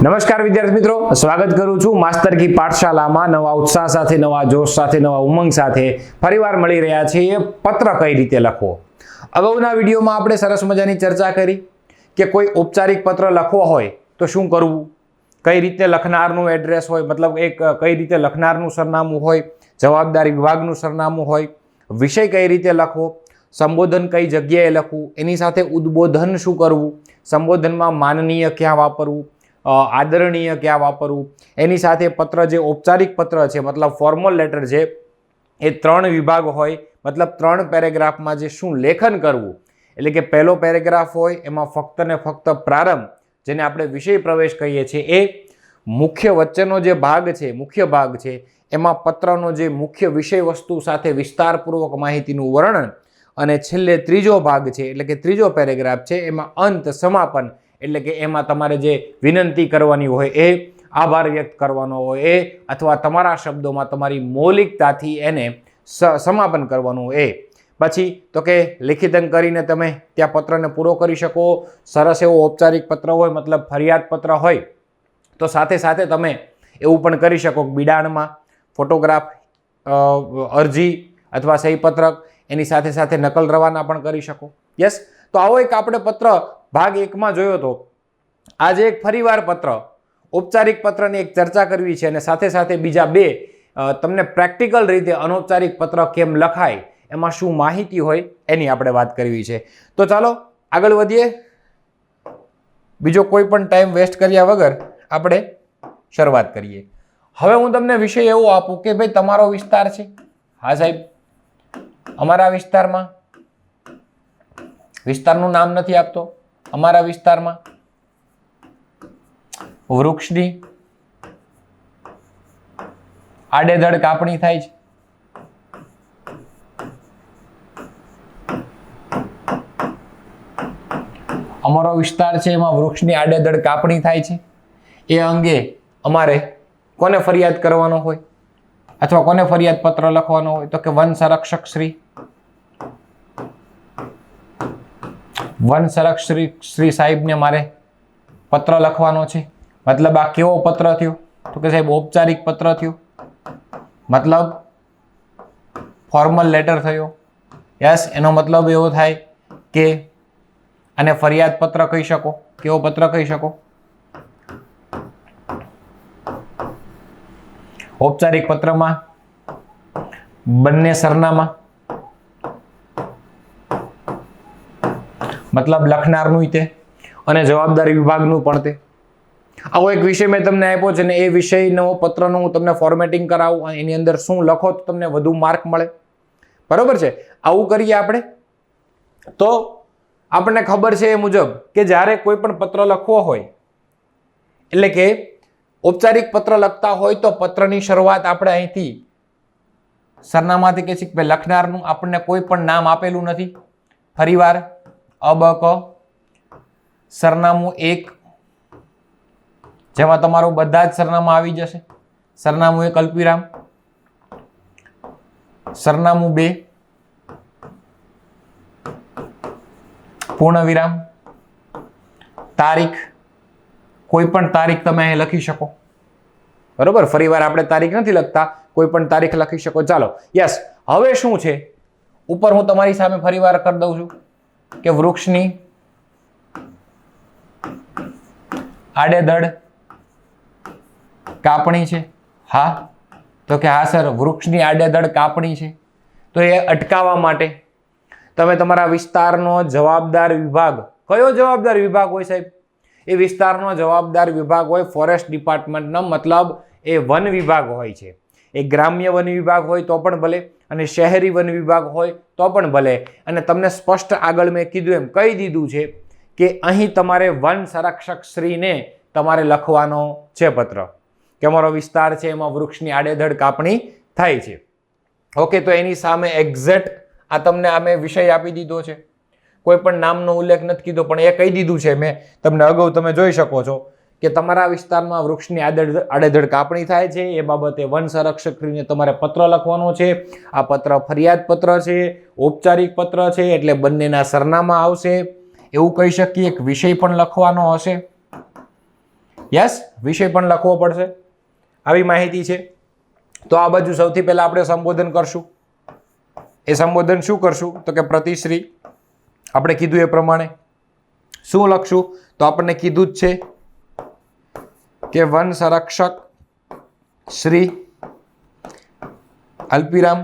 નમસ્કાર વિદ્યાર્થી મિત્રો, સ્વાગત કરું છું માસ્ટર કી પાઠશાલામાં। નવા ઉત્સાહ સાથે, નવા જોશ સાથે, નવા ઉમંગ સાથે ફરીવાર મળી રહ્યા છીએ। પત્ર કઈ રીતે લખવો। અગાઉના વિડીયોમાં આપણે સરસ મજાની ચર્ચા કરી કે કોઈ ઔપચારિક પત્ર લખવો હોય તો શું કરવું, કઈ રીતે લખનારનું એડ્રેસ હોય, મતલબ કઈ રીતે લખનારનું સરનામું હોય, જવાબદારી વિભાગનું સરનામું હોય, વિષય કઈ રીતે લખવો, સંબોધન કઈ જગ્યાએ લખવું, એની સાથે ઉદ્બોધન શું કરવું, સંબોધનમાં માનનીય ક્યાં વાપરવું, આદરણીય ક્યાં વાપરવું, એની સાથે પત્ર જે ઔપચારિક પત્ર છે મતલબ ફોર્મલ લેટર છે એ 3 વિભાગ હોય, મતલબ 3 પેરેગ્રાફમાં જે શું લેખન કરવું, એટલે કે પહેલો પેરેગ્રાફ હોય એમાં ફક્ત ને ફક્ત પ્રારંભ, જેને આપણે વિષય પ્રવેશ કહીએ છીએ, એ મુખ્ય વચ્ચેનો જે ભાગ છે, મુખ્ય ભાગ છે, એમાં પત્રનો જે મુખ્ય વિષય વસ્તુ સાથે વિસ્તારપૂર્વક માહિતીનું વર્ણન, અને છેલ્લે ત્રીજો ભાગ છે એટલે કે ત્રીજો પેરેગ્રાફ છે એમાં અંત, સમાપન, એટલે કે એમાં તમારે જે વિનંતી કરવાની હોય, એ આભાર વ્યક્ત કરવાનો હોય, એ અથવા તમારા શબ્દોમાં તમારી મૌલિકતાથી એને સમાપન કરવાનું હોય, એ પછી તો કે લેખિતન કરીને તમે ત્યાં પત્રને પૂરો કરી શકો। સરસ એવો ઔપચારિક પત્ર હોય, મતલબ ફરિયાદ પત્ર હોય તો સાથે સાથે તમે એવું પણ કરી શકો કે બિડાણમાં ફોટોગ્રાફ, અરજી અથવા સહી પત્રક, એની સાથે સાથે નકલ રવાના પણ કરી શકો। યસ, તો આવો એક આપણે પત્ર ભાગ 1માં જોયો હતો। આજે એક ફરીવાર પત્ર, ઔપચારિક પત્રની એક ચર્ચા કરવી છે અને સાથે સાથે બીજા 2 તમને પ્રેક્ટિકલ રીતે અનૌપચારિક પત્ર કેમ લખાય, એમાં શું માહિતી હોય એની આપણે વાત કરવી છે। તો ચાલો આગળ વધીએ, બીજો કોઈ પણ ટાઈમ વેસ્ટ કર્યા વગર આપણે શરૂઆત કરીએ। હવે હું તમને વિષય એવો આપું કે ભાઈ તમારો વિસ્તાર છે, હા સાહેબ, અમારા વિસ્તારમાં, વિસ્તારનું નામ નથી આપતો, અમારા વિસ્તારમાં વૃક્ષની આડેધડ કાપણી થાય છે, અમારો વિસ્તાર છે એમાં વૃક્ષની આડેધડ કાપણી થાય છે, એ અંગે અમારે કોને ફરિયાદ કરવાનો હોય અથવા કોને ફરિયાદ પત્ર લખવાનો હોય, તો કે વન સંરક્ષક શ્રી સાહેબને મારે પત્ર લખવાનો છે। મતલબ આ કેવો પત્ર થયો, તો કે સાહેબ ઔપચારિક પત્ર થયો, મતલબ ફોર્મલ લેટર થયો। યસ, એનો મતલબ એવો થાય કે આને ફરિયાદ પત્ર કહી શકો। કેવો પત્ર કહી શકો? ઔપચારિક પત્રમાં બંને સરનામા, મતલબ લખનારનું તે અને જવાબદારી વિભાગનું પણ તે। આવો એક વિષય મેં તમને આપ્યો છે ને એ વિષયનો પત્રનું હું તમને ફોર્મેટિંગ કરાવું અને એની અંદર શું લખો તો તમને વધુ માર્ક મળે, બરોબર છે? આવું કરીએ આપણે તો આપણને ખબર છે એ મુજબ કે જ્યારે કોઈ પણ પત્ર લખવો હોય, એટલે કે ઔપચારિક પત્ર લખતા હોય તો પત્રની શરૂઆત આપણે અહીંથી સરનામાથી કે છે, લખનારનું આપણને કોઈ પણ નામ આપેલું નથી। ફરીવાર અબક સરનામું 1, જેમાં તમારું બધા જ સરનામા આવી જશે। સરનામું 1 અલ્પવિરામ, સરનામું 2 પૂર્ણ વિરામ, તારીખ, કોઈ પણ તારીખ તમે અહીં લખી શકો, બરોબર? ફરીવાર આપણે તારીખ નથી લખતા, કોઈ પણ તારીખ લખી શકો। ચાલો, યસ, હવે શું છે ઉપર હું તમારી સામે ફરીવાર કરી દઉં છું કે વૃક્ષની આડેધડ કાપણી છે, હા, તો કે હા સર, વૃક્ષની આડેધડ કાપણી છે, તો એ અટકાવવા માટે તમે તમારા વિસ્તારનો જવાબદાર વિભાગ, કયો જવાબદાર વિભાગ હોય સાહેબ? એ વિસ્તારનો જવાબદાર વિભાગ હોય ફોરેસ્ટ ડિપાર્ટમેન્ટનો, મતલબ એ વન વિભાગ હોય છે। એ ગ્રામ્ય વન વિભાગ હોય તો પણ ભલે અને શહેરી વન વિભાગ હોય તો પણ ભલે। અને તમને સ્પષ્ટ આગળ મેં કીધું એમ કહી દીધું છે કે અહીં તમારે વન સંરક્ષક શ્રીને તમારે લખવાનો છે પત્ર કે અમારો વિસ્તાર છે એમાં વૃક્ષની આડેધડ કાપણી થાય છે। ઓકે, તો એની સામે એક્ઝેક્ટ આ તમને મેં વિષય આપી દીધો છે, કોઈ પણ નામનો ઉલ્લેખ નથી કીધો, પણ એ કહી દીધું છે મેં તમને અગાઉ, તમે જોઈ શકો છો કે તમારા વિસ્તારમાં વૃક્ષની આડેધડ કાપણી થાય છે, એ બાબતે વન સંરક્ષકને તમારે પત્ર લખવાનો છે। આ પત્ર ફરિયાદ પત્ર છે, ઔપચારિક પત્ર છે, એટલે બંનેના સરનામા આવશે। એવું કહી શકીએ એક વિષય પણ લખવાનો હશે યસ, વિષય પણ લખવો પડશે. આવી માહિતી છે. તો આ બાજુ સૌથી પહેલા આપણે સંબોધન કરશું. એ સંબોધન શું કરશું તો કે પ્રતિશ્રી. આપણે કીધું એ પ્રમાણે શું લખશું તો આપણને કીધું જ છે કે વન સંરક્ષક શ્રી અલ્પીરામ.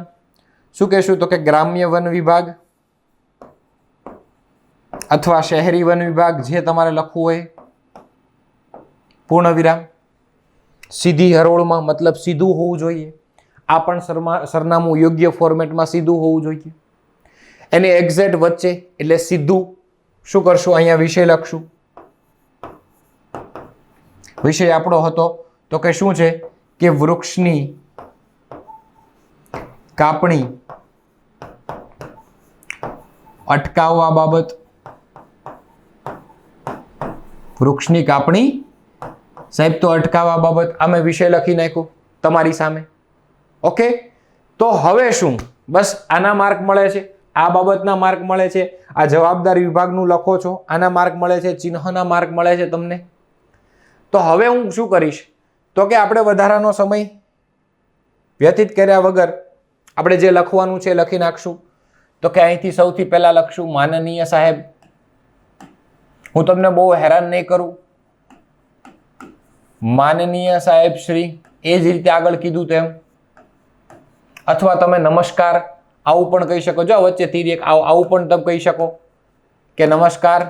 શું કહેશું તો કે ગ્રામ્ય વન વિભાગ અથવા શહેરી વન વિભાગ, જે તમારે લખવું હોય. પૂર્ણ વિરામ. સીધી હરોળમાં, મતલબ સીધું હોવું જોઈએ. આ પણ સરનામું યોગ્ય ફોર્મેટમાં સીધું હોવું જોઈએ. એની એક્ઝેક્ટ વચ્ચે એટલે સીધું શું કરશું, અહીંયા વિષય લખશું. વિષય આપણો હતો તો કે શું છે કે વૃક્ષની કાપણી અટકાવવા બાબત. વૃક્ષની કાપણી સાહેબ તો અટકાવવા બાબત. અમે વિષય લખી નાખ્યું તમારી સામે. ઓકે, તો હવે શું, બસ આના માર્ક મળે છે, આ બાબતના માર્ક મળે છે, આ જવાબદાર વિભાગનું લખો છો આના માર્ક મળે છે, ચિહ્નના માર્ક મળે છે તમને. તો હવે હું શું કરીશ તો કે આપણે વધારાનો સમય વ્યતીત કર્યા વગર આપણે જે લખવાનું છે લખી નાખશું. તો કે અહીંથી સૌથી પહેલા લખશું માનનીય સાહેબ. હું તમને બહુ હેરાન નહીં કરું. માનનીય સાહેબ શ્રી, એ જ રીતે આગળ કીધું તેમ. અથવા તમે નમસ્કાર આવું પણ કહી શકો. જો વચ્ચે તીર એક આવું પણ તમે કહી શકો કે નમસ્કાર.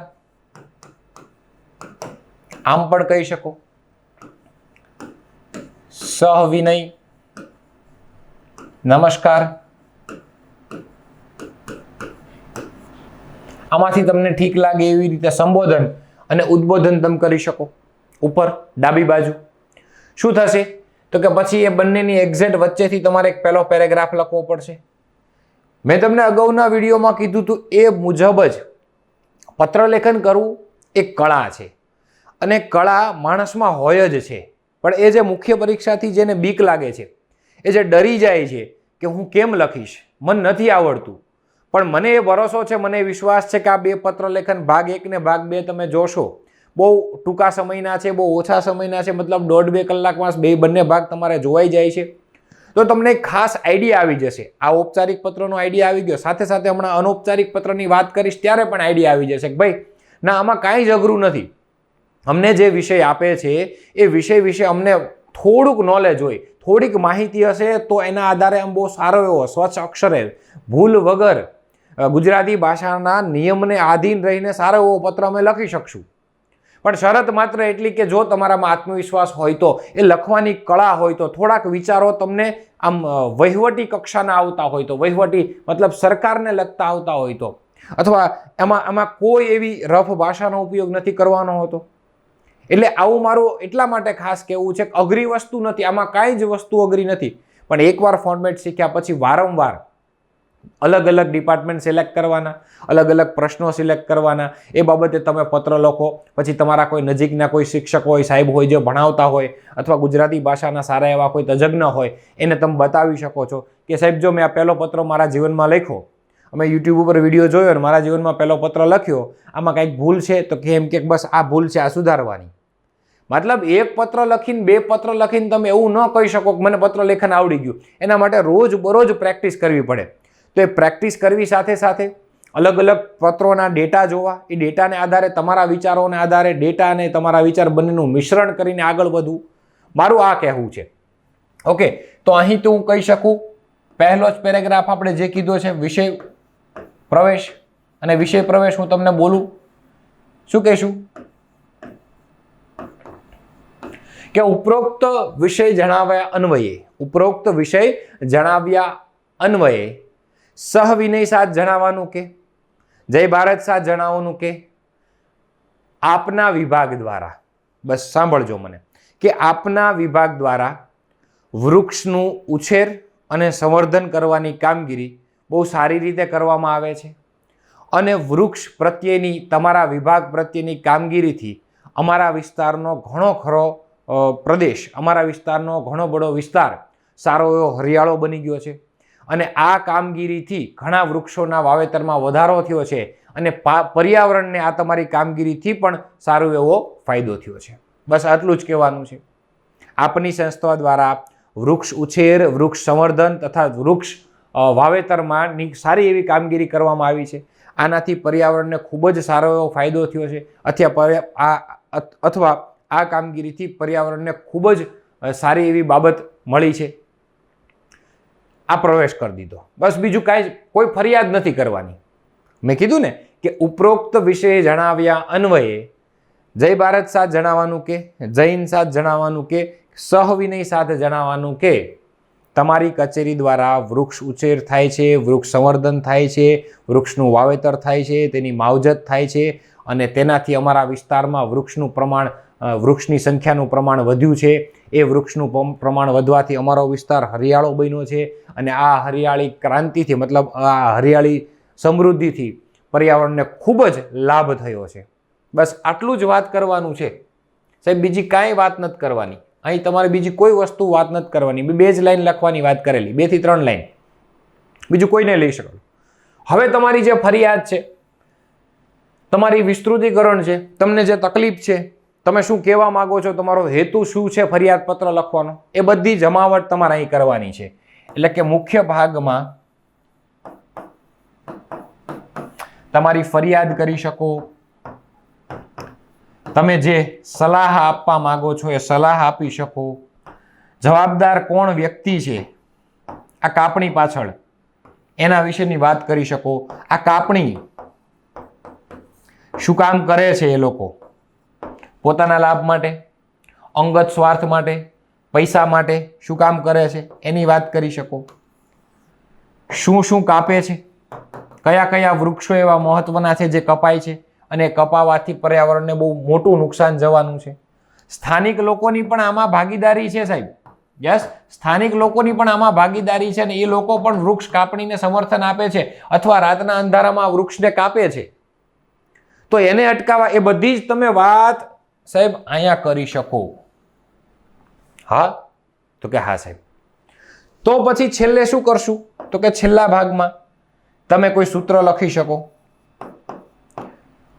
આમ પણ કહી શકો. સહવિનય નમસ્કાર. આમાંથી તમને ઠીક લાગે એવી રીતે સંબોધન અને ઉદ્બોધન તમે કરી શકો. ઉપર ડાબી બાજુ શું થશે તો કે પછી એ બંનેની એક્ઝેક્ટ વચ્ચેથી તમારે એક પહેલો પેરેગ્રાફ લખવો પડશે. મેં તમને અગાઉના વિડીયોમાં કીધું હતું એ મુજબ જ પત્રલેખન કરવું એક કળા છે અને કળા માણસમાં હોય જ છે. પણ એ જે મુખ્ય પરીક્ષાથી જેને બીક લાગે છે, એ જે ડરી જાય છે કે હું કેમ લખીશ, મને નથી આવડતું, પણ મને એ ભરોસો છે, મને વિશ્વાસ છે કે આ બે પત્રલેખન ભાગ 1 ને ભાગ 2 તમે જોશો. બહુ ટૂંકા સમયના છે, બહુ ઓછા સમયના છે, મતલબ 1.5-2 કલાકમાં બંને ભાગ તમારે જોવાઈ જાય છે. તો તમને એક ખાસ આઈડિયા આવી જશે. આ ઔપચારિક પત્રનો આઈડિયા આવી ગયો, સાથે સાથે હમણાં અનૌપચારિક પત્રની વાત કરીશ ત્યારે પણ આઈડિયા આવી જશે કે ભાઈ ના, આમાં કાંઈ જ અઘરું નથી. અમને જે વિષય આપે છે એ વિષય વિશે અમને થોડુંક નોલેજ હોય, થોડીક માહિતી હશે તો એના આધારે આમ બહુ સારો એવો સ્વચ્છ અક્ષરે ભૂલ વગર ગુજરાતી ભાષાના નિયમને આધીન રહીને સારો એવો પત્ર અમે લખી શકશું. પણ શરત માત્ર એટલી કે જો તમારામાં આત્મવિશ્વાસ હોય તો, એ લખવાની કળા હોય તો, થોડાક વિચારો તમને આમ વહીવટી કક્ષાના આવતા હોય તો, વહીવટી મતલબ સરકારને લગતા આવતા હોય તો, અથવા આમાં કોઈ એવી રફ ભાષાનો ઉપયોગ નથી કરવાનો હોતો. એટલે આવું મારું એટલા માટે ખાસ કહેવું છે કે અઘરી વસ્તુ નથી, આમાં કાંઈ જ વસ્તુ અઘરી નથી. પણ એકવાર ફોર્મેટ શીખ્યા પછી વારંવાર અલગ અલગ ડિપાર્ટમેન્ટ સિલેક્ટ કરવાના, અલગ અલગ પ્રશ્નો સિલેક્ટ કરવાના. એ બાબતે તમે પત્ર લખો. પછી તમારા કોઈ નજીકના કોઈ શિક્ષક હોય, સાહેબ હોય જે ભણાવતા હોય, અથવા ગુજરાતી ભાષાના સારા એવા કોઈ તજજ્ઞ હોય, એને તમે બતાવી શકો છો કે સાહેબ જો મેં આ પહેલો પત્ર મારા જીવનમાં લખ્યો, અમે યુટ્યુબ ઉપર વિડીયો જોયો અને મારા જીવનમાં પહેલો પત્ર લખ્યો, આમાં કંઈક ભૂલ છે તો કેમ કે બસ આ ભૂલ છે, આ સુધારવાની. મતલબ એક પત્ર લખીને, 2 પત્ર લખીને તમે એવું ન કહી શકો કે મને પત્ર લેખન આવડી ગયું. એના માટે રોજ બરોજ પ્રેક્ટિસ કરવી પડે. તો એ પ્રેક્ટિસ કરવી સાથે સાથે અલગ અલગ પત્રોના ડેટા જોવા, એ ડેટાને આધારે તમારા વિચારોને આધારે ડેટા અને તમારા વિચાર બંનેનું મિશ્રણ કરીને આગળ વધવું. મારું આ કહેવું છે. ઓકે, તો અહીં તો હું કહી શકું પહેલો જ પેરેગ્રાફ આપણે જે કીધો છે વિષય પ્રવેશ, અને વિષય પ્રવેશ હું તમને બોલું શું કહેશું કે ઉપરોક્ત વિષય જણાવ્યા અન્વયે, ઉપરોક્ત વિષય જણાવ્યા અન્વયે સહવિનય સાથ જણાવવાનું કે જય ભારત સાથ જણાવવાનું કે આપના વિભાગ દ્વારા, બસ સાંભળજો મને, કે આપના વિભાગ દ્વારા વૃક્ષનું ઉછેર અને સંવર્ધન કરવાની કામગીરી બહુ સારી રીતે કરવામાં આવે છે અને વૃક્ષ પ્રત્યેની તમારા વિભાગ પ્રત્યેની કામગીરીથી અમારા વિસ્તારનો ઘણો ખરો પ્રદેશ, અમારા વિસ્તારનો ઘણો બધો વિસ્તાર સારો એવો હરિયાળો બની ગયો છે અને આ કામગીરીથી ઘણા વૃક્ષોના વાવેતરમાં વધારો થયો છે અને પર્યાવરણને આ તમારી કામગીરીથી પણ સારો એવો ફાયદો થયો છે. બસ આટલું જ કહેવાનું છે. આપની સંસ્થા દ્વારા વૃક્ષ ઉછેર, વૃક્ષ સંવર્ધન તથા વૃક્ષ વાવેતરમાં સારી એવી કામગીરી કરવામાં આવી છે. આનાથી પર્યાવરણને ખૂબ જ સારો એવો ફાયદો થયો છે અથવા આ કામગીરીથી પર્યાવરણને ખૂબ જ સારી એવી બાબત મળી છે. આ પ્રવેશ કરી દીધો, બસ બીજું કાંઈ કોઈ ફરિયાદ નથી કરવાની. મેં કીધું ને કે ઉપરોક્ત વિષય જણાવ્યા અન્વયે જય ભારત સાથ જણાવવાનું કે જૈન સાથ જણાવવાનું કે સહવિનય સાથે જણાવવાનું કે તમારી કચેરી દ્વારા વૃક્ષ ઉછેર થાય છે, વૃક્ષ સંવર્ધન થાય છે, વૃક્ષનું વાવેતર થાય છે, તેની માવજત થાય છે અને તેનાથી અમારા વિસ્તારમાં વૃક્ષની સંખ્યાનું પ્રમાણ વધ્યું છે. એ વૃક્ષનું પ્રમાણ વધવાથી અમારો વિસ્તાર હરિયાળો બન્યો છે અને આ હરિયાળી ક્રાંતિથી મતલબ આ હરિયાળી સમૃદ્ધિથી પર્યાવરણને ખૂબ જ લાભ થયો છે. બસ આટલું જ વાત કરવાનું છે સાહેબ, બીજી કાંઈ વાત નથી કરવાની. અહીં તમારે બીજી કોઈ વસ્તુ વાત નથી કરવાની. 2 જ લાઈન લખવાની વાત કરેલી, 2 થી 3 લાઈન, બીજું કોઈને લઈ શકો. હવે તમારી જે ફરિયાદ છે, તમારી વિસ્તૃતિકરણ છે, તમને જે તકલીફ છે, તમે શું કહેવા માંગો છો, તમારો હેતુ શું છે ફરિયાદ પત્ર લખવાનો, એ બધી જમાવટ તમારે અહીં કરવાની છે. એટલે કે મુખ્ય ભાગમાં તમારી ફરિયાદ કરી શકો, તમે જે સલાહ આપવા માંગો છો એ સલાહ આપી શકો, જવાબદાર કોણ વ્યક્તિ છે આ કાપણી પાછળ એના વિશેની વાત કરી શકો. આ કાપણી શું કામ કરે છે, એ લોકો પોતાના લાભ માટે, અંગત સ્વાર્થ માટે, પૈસા માટે શું કામ કરે છે એની વાત કરી શકો. શું શું કાપે છે, કયા કયા વૃક્ષો એવા મહત્વના છે જે કપાય છે અને કપાવાથી પર્યાવરણને બહુ મોટું નુકસાન જવાનું છે. સ્થાનિક લોકોની પણ આમાં ભાગીદારી છે સાહેબ. યસ, સ્થાનિક લોકોની પણ આમાં ભાગીદારી છે અને એ લોકો પણ વૃક્ષ કાપણીને સમર્થન આપે છે અથવા રાતના અંધારામાં વૃક્ષને કાપે છે. તો એને અટકાવવા એ બધી જ તમે વાત સાહેબ અહીંયા કરી શકો. હા તો કે હા સાહેબ. તો પછી છેલ્લે શું કરશું, તો કે છેલ્લા ભાગમાં તમે કોઈ સૂત્ર લખી શકો,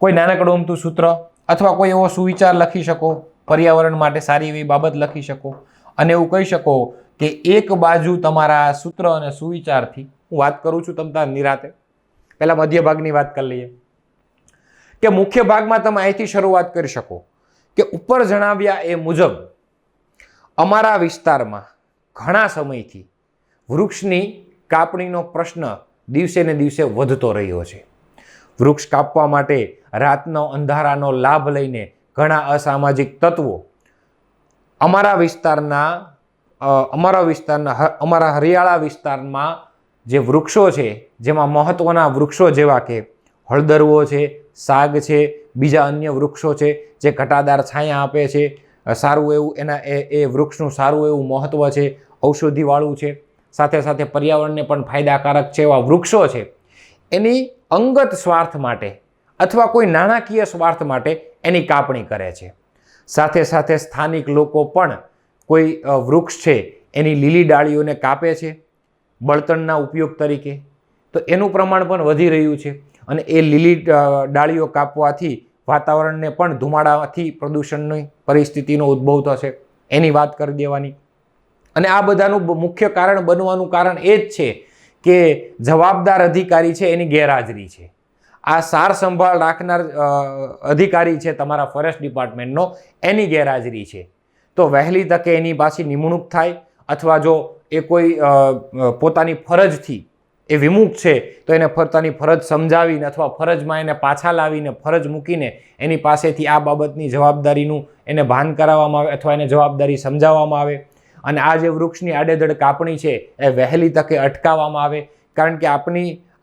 કોઈ નાનકડું અમતું સૂત્ર અથવા કોઈ એવો સુવિચાર લખી શકો, પર્યાવરણ માટે સારી એવી બાબત લખી શકો અને એવું કહી શકો કે એક બાજુ તમારા સૂત્ર અને સુવિચારથી, હું વાત કરું છું તમ તાર નિરાતે, પહેલા મધ્ય ભાગની વાત કરી લઈએ કે મુખ્ય ભાગમાં તમે અહીંથી શરૂઆત કરી શકો કે ઉપર જણાવ્યા એ મુજબ અમારા વિસ્તારમાં ઘણા સમયથી વૃક્ષની કાપણીનો પ્રશ્ન દિવસે ને દિવસે વધતો રહ્યો છે. વૃક્ષ કાપવા માટે રાતનો અંધારાનો લાભ લઈને ઘણા અસામાજિક તત્વો અમારા હરિયાળા વિસ્તારમાં જે વૃક્ષો છે, જેમાં મહત્વના વૃક્ષો જેવા કે હળદરવો છે, સાગ છે, બીજા અન્ય વૃક્ષો છે જે ઘટાદાર છાયા આપે છે, સારું એવું એ વૃક્ષનું સારું એવું મહત્વ છે, ઔષધિવાળું છે, સાથે સાથે પર્યાવરણને પણ ફાયદાકારક છે એવા વૃક્ષો છે, એની અંગત સ્વાર્થ માટે અથવા કોઈ નાણાકીય સ્વાર્થ માટે એની કાપણી કરે છે. સાથે સાથે સ્થાનિક લોકો પણ કોઈ વૃક્ષ છે એની લીલી ડાળીઓને કાપે છે બળતણના ઉપયોગ તરીકે. તો એનું પ્રમાણ પણ વધી રહ્યું છે અને એ લીલી ડાળીઓ કાપવાથી વાતાવરણને પણ ધુમાડાથી પ્રદૂષણની પરિસ્થિતિનો ઉદ્ભવ થશે, એની વાત કરી દેવાની. અને આ બધાનું મુખ્ય કારણ બનવાનું કારણ એ જ છે કે જવાબદાર અધિકારી છે એની ગેરહાજરી છે. આ સાર સંભાળ રાખનાર અધિકારી છે તમારા ફોરેસ્ટ ડિપાર્ટમેન્ટનો, એની ગેરહાજરી છે. તો વહેલી તકે એની પાછી નિમણૂક થાય અથવા જો એ કોઈ પોતાની ફરજથી એ વિમુખ છે તો એને પોતાની ફરજ સમજાવીને અથવા ફરજમાં એને પાછા લાવીને ફરજ મૂકીને એની પાસેથી આ બાબતની જવાબદારીનું એને ભાન કરાવવામાં આવે અથવા એને જવાબદારી સમજાવવામાં આવે અને આ જે વૃક્ષની આડેધડ કાપણી છે એ વહેલી તકે અટકાવવામાં આવે. કારણ કે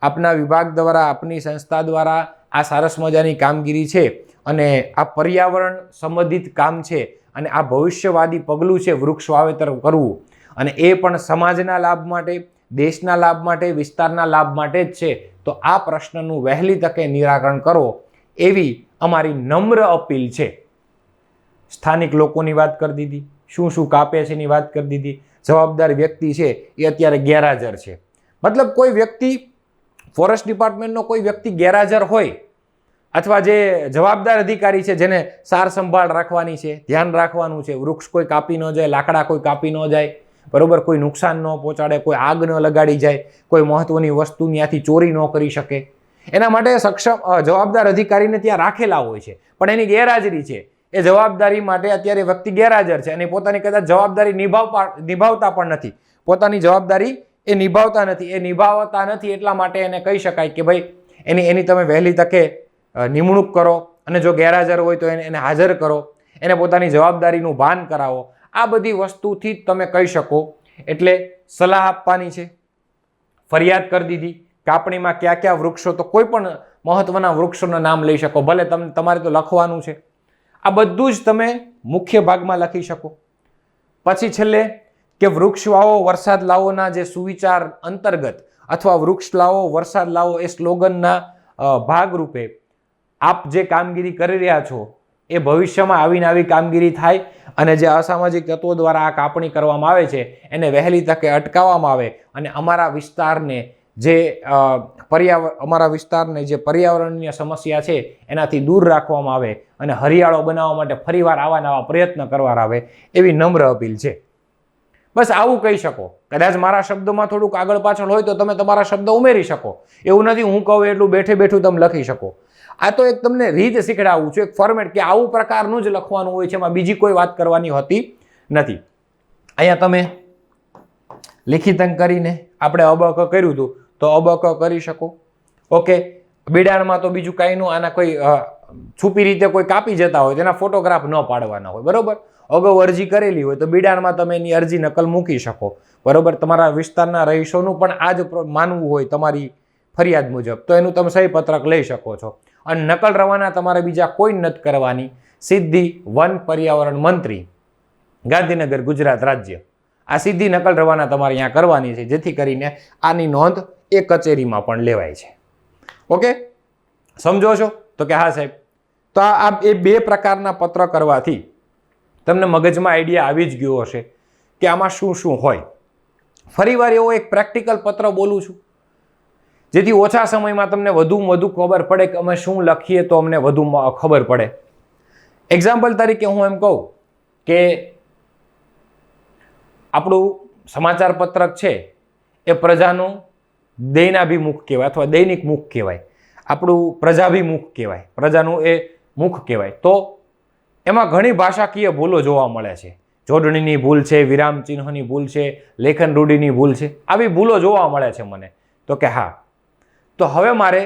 આપના વિભાગ દ્વારા, આપની સંસ્થા દ્વારા આ સરસ મજાની કામગીરી છે અને આ પર્યાવરણ સંબંધિત કામ છે અને આ ભવિષ્યવાદી પગલું છે વૃક્ષ વાવેતર કરવું, અને એ પણ સમાજના લાભ માટે, દેશના લાભ માટે, વિસ્તારના લાભ માટે જ છે. તો આ પ્રશ્નનું વહેલી તકે નિરાકરણ કરો એવી અમારી નમ્ર અપીલ છે. સ્થાનિક લોકોની વાત કરી દીધી, શું શું કાપે છે એની વાત કરી દીધી, જવાબદાર વ્યક્તિ છે એ અત્યારે ગેરહાજર છે. મતલબ કોઈ વ્યક્તિ, ફોરેસ્ટ ડિપાર્ટમેન્ટનો કોઈ વ્યક્તિ ગેરહાજર હોય અથવા જે જવાબદાર અધિકારી છે, જેને સાર સંભાળ રાખવાની છે, ધ્યાન રાખવાનું છે, વૃક્ષ કોઈ કાપી ન જાય, લાકડા કોઈ કાપી ન જાય, બરોબર, કોઈ નુકસાન ન પહોંચાડે, કોઈ આગ ન લગાડી જાય, કોઈ મહત્વની વસ્તુ ત્યાંથી ચોરી ન કરી શકે, એના માટે સક્ષમ જવાબદાર અધિકારીને ત્યાં રાખેલા હોય છે. પણ એની ગેરહાજરી છે, એ જવાબદારી માટે અત્યારે વ્યક્તિ ગેરહાજર છે અને પોતાની કદાચ જવાબદારી નિભાવતા પણ નથી, પોતાની જવાબદારી એ નિભાવતા નથી. એટલા માટે એને કહી શકાય કે ભાઈ એની તમે વહેલી તકે નિમણૂક કરો અને જો ગેરહાજર હોય તો એને હાજર કરો, એને પોતાની જવાબદારીનું ભાન કરાવો. આ બધી વસ્તુથી જ તમે કહી શકો. એટલે સલાહ આપવાની છે, ફરિયાદ કરી દીધી, કાપણીમાં કયા કયા વૃક્ષો, તો કોઈ પણ મહત્વના વૃક્ષોના નામ લઈ શકો, ભલે તમારે તો લખવાનું છે. આ બધું જ તમે મુખ્ય ભાગમાં લખી શકો. પછી છેલ્લે કે વૃક્ષ વાવો વરસાદ લાવોના જે સુવિચાર અંતર્ગત અથવા વૃક્ષ લાવો વરસાદ લાવો એ સ્લોગનના ભાગરૂપે આપ જે કામગીરી કરી રહ્યા છો એ ભવિષ્યમાં આવીને આવી કામગીરી થાય અને જે અસામાજિક તત્વો દ્વારા આ કાપણી કરવામાં આવે છે એને વહેલી તકે અટકાવવામાં આવે અને અમારા વિસ્તારને જે પર્યાવરણીય સમસ્યા છે એનાથી દૂર રાખવામાં આવે અને હરિયાળો બનાવવા માટે ફરીવાર આવા નવા પ્રયત્ન કરવા આવે એવી નમ્ર અપીલ છે. બસ આવું કહી શકો. કદાચ મારા શબ્દોમાં થોડુંક આગળ પાછળ હોય તો તમે તમારા શબ્દ ઉમેરી શકો. એવું નથી હું કહું એટલું બેઠે બેઠું તમે લખી શકો. આ તો એક તમને રીત શીખડાવું છું, એક ફોર્મેટ કે આવું પ્રકારનું જ લખવાનું હોય છે, એમાં બીજી કોઈ વાત કરવાની હોતી નથી. અહીંયા તમે લિખિતન કરીને આપણે અબક કર્યું હતું તો અબક કરી શકો. ઓકે, બિડાણમાં તો બીજું કાંઈ નું, આના કોઈ છુપી રીતે કોઈ કાપી જતા હોય તેના ફોટોગ્રાફ ન પાડવાના હોય, બરોબર. અગાઉ અરજી કરેલી હોય તો બિડાણમાં તમે એની અરજી નકલ મૂકી શકો, બરોબર. તમારા વિસ્તારના રહીશોનું પણ આ જ માનવું હોય તમારી ફરિયાદ મુજબ તો એનું તમે સહી પત્રક લઈ શકો છો. અને નકલ રવાના તમારે બીજા કોઈ નથી કરવાની. સીધી વન પર્યાવરણ મંત્રી, ગાંધીનગર, ગુજરાત રાજ્ય, આ સીધી નકલ રવાના તમારે અહીંયા કરવાની છે, જેથી કરીને આની નોંધ એ કચેરીમાં પણ લેવાય છે. ઓકે, સમજો છો? તો કે હા સાહેબ. તો આ એ બે પ્રકારના પત્ર કરવાથી તમને મગજમાં આઈડિયા આવી જ ગયો હશે કે આમાં શું શું હોય. ફરીવાર એવો એક પ્રેક્ટિકલ પત્ર બોલું છું જેથી ઓછા સમયમાં તમને વધુ ખબર પડે કે અમે શું લખીએ તો અમને વધુ ખબર પડે. એક્ઝામ્પલ તરીકે હું એમ કહું કે આપણું સમાચાર પત્રક છે એ પ્રજાનું દૈનાભિમુખ કહેવાય અથવા દૈનિક મુખ કહેવાય, આપણું પ્રજાભિમુખ કહેવાય, પ્રજાનું એ મુખ કહેવાય. તો એમાં ઘણી ભાષાકીય ભૂલો જોવા મળે છે. જોડણીની ભૂલ છે, વિરામ ચિહ્નની ભૂલ છે, લેખન રૂઢિની ભૂલ છે, આવી ભૂલો જોવા મળે છે મને. તો કે હા, તો હવે મારે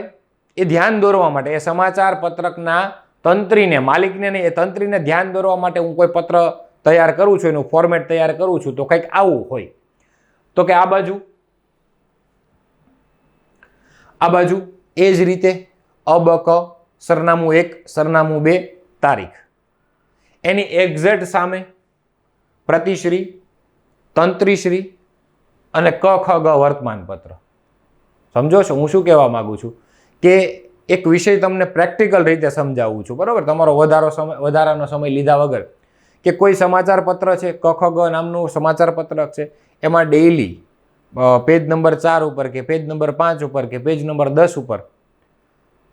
એ ધ્યાન દોરવા માટે એ સમાચાર પત્રકના તંત્રીને, માલિકને નહીં, એ તંત્રીને ધ્યાન દોરવા માટે હું કોઈ પત્ર તૈયાર કરું છું, એનું ફોર્મેટ તૈયાર કરું છું, તો કંઈક આવું હોય. તો કે આ બાજુ એ જ રીતે અબક, સરનામું 1, સરનામું 2, તારીખ, એની એક્ઝેક્ટ સામે પ્રતિશ્રી, તંત્રીશ્રી અને ક ખ ગ વર્તમાનપત્ર. સમજો છો હું શું કહેવા માંગુ છું? કે એક વિષય તમને પ્રેક્ટિકલ રીતે સમજાવું છું, બરાબર, તમારો વધારાનો સમય લીધા વગર. કે કોઈ સમાચાર પત્ર છે, ક ખ ગ નામનું સમાચાર પત્રક છે, એમાં ડેઇલી પેજ નંબર 4 ઉપર કે પેજ નંબર 5 ઉપર કે પેજ નંબર 10 ઉપર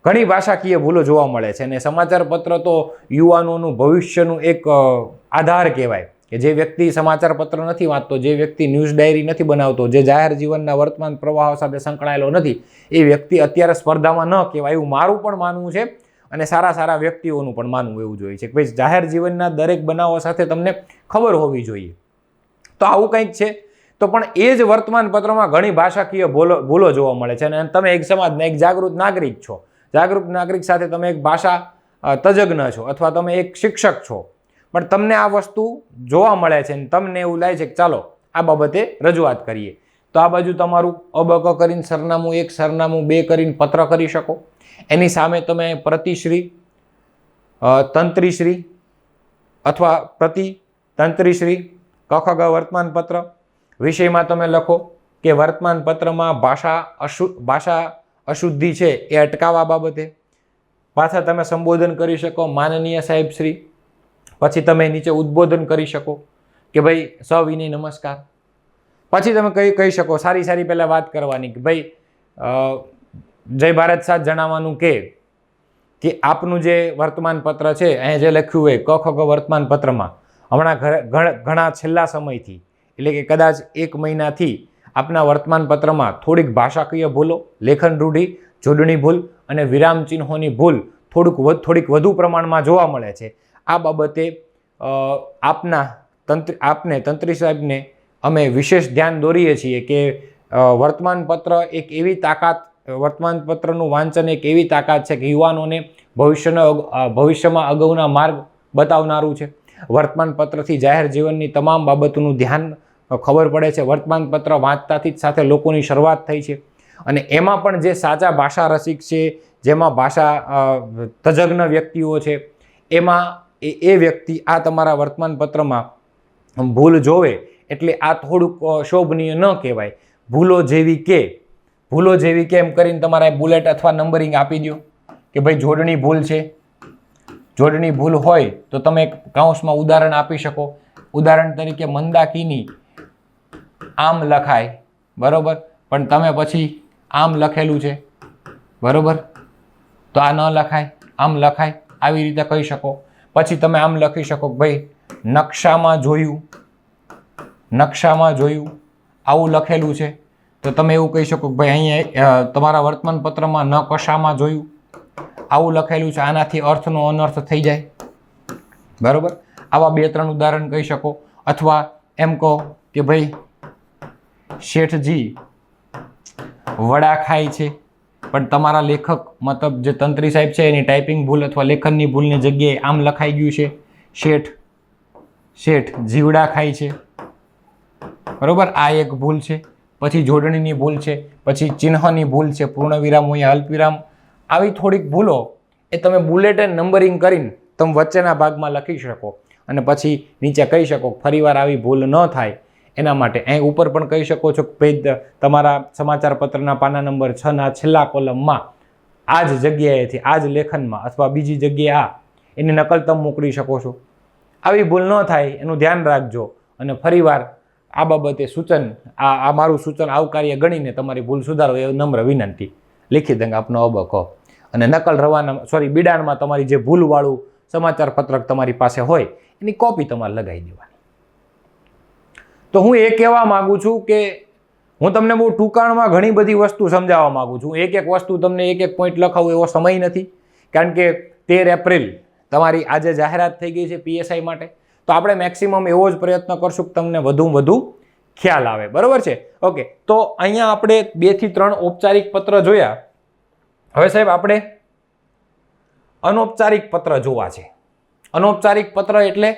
ઘણી ભાષાકીય ભૂલો જોવા મળે છે. અને સમાચાર પત્ર તો યુવાનોનું ભવિષ્યનું એક આધાર કહેવાય કે જે વ્યક્તિ સમાચાર પત્ર નથી વાંચતો, જે વ્યક્તિ ન્યૂઝ ડાયરી નથી બનાવતો, જે જાહેર જીવનના વર્તમાન પ્રવાહો સાથે સંકળાયેલો નથી, એ વ્યક્તિ અત્યારે સ્પર્ધામાં ન કહેવાય એવું મારું પણ માનવું છે અને સારા વ્યક્તિઓનું પણ માનવું એવું જોઈએ છે કે ભાઈ જાહેર જીવનના દરેક બનાવો સાથે તમને ખબર હોવી જોઈએ. તો આવું કંઈક છે. તો પણ એ જ વર્તમાન પત્રમાં ઘણી ભાષાકીય ભૂલો જોવા મળે છે અને તમે એક સમાજના એક જાગૃત નાગરિક છો. જાગૃત નાગરિક સાથે તમે એક ભાષા તજજ્ઞ છો અથવા તમે એક શિક્ષક છો, પણ તમને આ વસ્તુ જોવા મળે છે અને તમને એવું લાગે છે કે ચાલો આ બાબતે રજૂઆત કરીએ. તો આ બાજુ તમારું અબક કરીને સરનામું 1, સરનામું 2 કરીને પત્ર કરી શકો. એની સામે તમે પ્રતિશ્રી, તંત્રીશ્રી અથવા તંત્રીશ્રી, કખગ વર્તમાનપત્ર વિષયમાં તમે લખો કે વર્તમાનપત્રમાં ભાષા અશુદ્ધિ છે એ અટકાવવા બાબતે. પાછા તમે સંબોધન કરી શકો માનનીય સાહેબશ્રી. પછી તમે નીચે ઉદ્બોધન કરી શકો કે ભાઈ સવિનય નમસ્કાર. પછી તમે કહી શકો સારી પહેલાં વાત કરવાની કે ભાઈ જય ભારત સાથ જણાવવાનું કે કે આપનું જે વર્તમાન પત્ર છે અહીંયા જે લખ્યું હોય ક ખ ગ વર્તમાન પત્રમાં હમણાં ઘણા છેલ્લા સમયથી એટલે કે કદાચ 1 મહિનાથી આપના વર્તમાન પત્રમાં થોડીક ભાષાકીય ભૂલો, લેખન રૂઢિ, જોડણી ભૂલ અને વિરામ ચિહ્નોની ભૂલ થોડીક વધુ પ્રમાણમાં જોવા મળે છે. આ બાબતે આપને તંત્રી સાહેબને અમે વિશેષ ધ્યાન દોરીએ છીએ કે વર્તમાન પત્ર એક એવી તાકાત, વર્તમાન પત્રનું વાંચન એક એવી તાકાત છે કે યુવાનોને ભવિષ્યમાં અગાઉના માર્ગ બતાવનારું છે. વર્તમાન પત્રથી જાહેર જીવનની તમામ બાબતોનું ધ્યાન ખબર પડે છે. વર્તમાન પત્ર વાંચતાથી જ સાથે લોકોની શરૂઆત થઈ છે અને એમાં પણ જે સાચા ભાષા રસિક છે, જેમાં ભાષા તજજ્ઞ વ્યક્તિઓ છે, એમાં એ વ્યક્તિ આ તમારા વર્તમાન પત્રમાં ભૂલ જોવે એટલે આ થોડુંક શોભનીય ન કહેવાય. ભૂલો જેવી કે એમ કરીને તમારા બુલેટ અથવા નંબરિંગ આપી દો કે ભાઈ જોડણી ભૂલ છે. જોડણી ભૂલ હોય તો તમે એક કૌંસમાં ઉદાહરણ આપી શકો. ઉદાહરણ તરીકે મંદાકિની આમ લખાય, બરોબર, પણ તમે પછી આમ લખેલું છે, બરોબર, તો આ ન લખાય, આમ લખાય, આવી રીતે કહી શકો. પછી તમે આમ લખી શકો ભાઈ નકશામાં જોયું આવું લખેલું છે, તો તમે એવું કહી શકો ભાઈ અહીંયા તમારા વર્તમાન પત્રમાં ન કશામાં જોયું આવું લખેલું છે, આનાથી અર્થનો અનર્થ થઈ જાય, બરોબર. આવા 2-3 ઉદાહરણ કહી શકો. અથવા એમ કહો કે ભાઈ શેઠજી વડા ખાય છે, પણ તમારા લેખક મતલબ જે તંત્રી સાહેબ છે એની ટાઈપિંગ ભૂલ અથવા લેખનની ભૂલની જગ્યાએ આમ લખાઈ ગયું છે શેઠ જીવડા ખાય છે, બરોબર. આ એક ભૂલ છે. પછી જોડણીની ભૂલ છે, પછી ચિહ્નની ભૂલ છે, પૂર્ણવિરામ હોય અલ્પવિરામ, આવી થોડીક ભૂલો એ તમે બુલેટ એન્ડ નંબરિંગ કરીને તમે વચ્ચેના ભાગમાં લખી શકો અને પછી નીચે કહી શકો ફરીવાર આવી ભૂલ ન થાય એના માટે. અહીં ઉપર પણ કહી શકો છો કે ભાઈ તમારા સમાચાર પત્રના પાના નંબર 6ના છેલ્લા કોલમમાં આ જ જગ્યાએથી આ જ લેખનમાં અથવા બીજી જગ્યાએ એની નકલ તમે મોકલી શકો છો. આવી ભૂલ ન થાય એનું ધ્યાન રાખજો અને ફરીવાર આ બાબતે સૂચન, આ મારું સૂચન આવકાર્ય ગણીને તમારી ભૂલ સુધારો એ નમ્ર વિનંતી. લિખિત અંગ આપનો અબકો અને નકલ બિડાણમાં તમારી જે ભૂલવાળું સમાચાર પત્રક તમારી પાસે હોય એની કોપી તમારે લગાવી દેવાની. તો હું એ કહેવા માંગુ છું કે હું તમને બહુ ટૂંકાણમાં ઘણી બધી વસ્તુ સમજાવવા માંગુ છું. એક વસ્તુ તમને એક પોઈન્ટ લખાવું એવો સમય નથી, કારણ કે 13 એપ્રિલ તમારી આજે જાહેરાત થઈ ગઈ છે PSI માટે. તો આપણે મેક્સિમમ એવો જ પ્રયત્ન કરશું કે તમને વધુ ખ્યાલ આવે, બરોબર છે. ઓકે, તો અહીંયા આપણે 2 થી 3 ઔપચારિક પત્ર જોયા. હવે સાહેબ આપણે અનૌપચારિક પત્ર જોવા છે. અનૌપચારિક પત્ર એટલે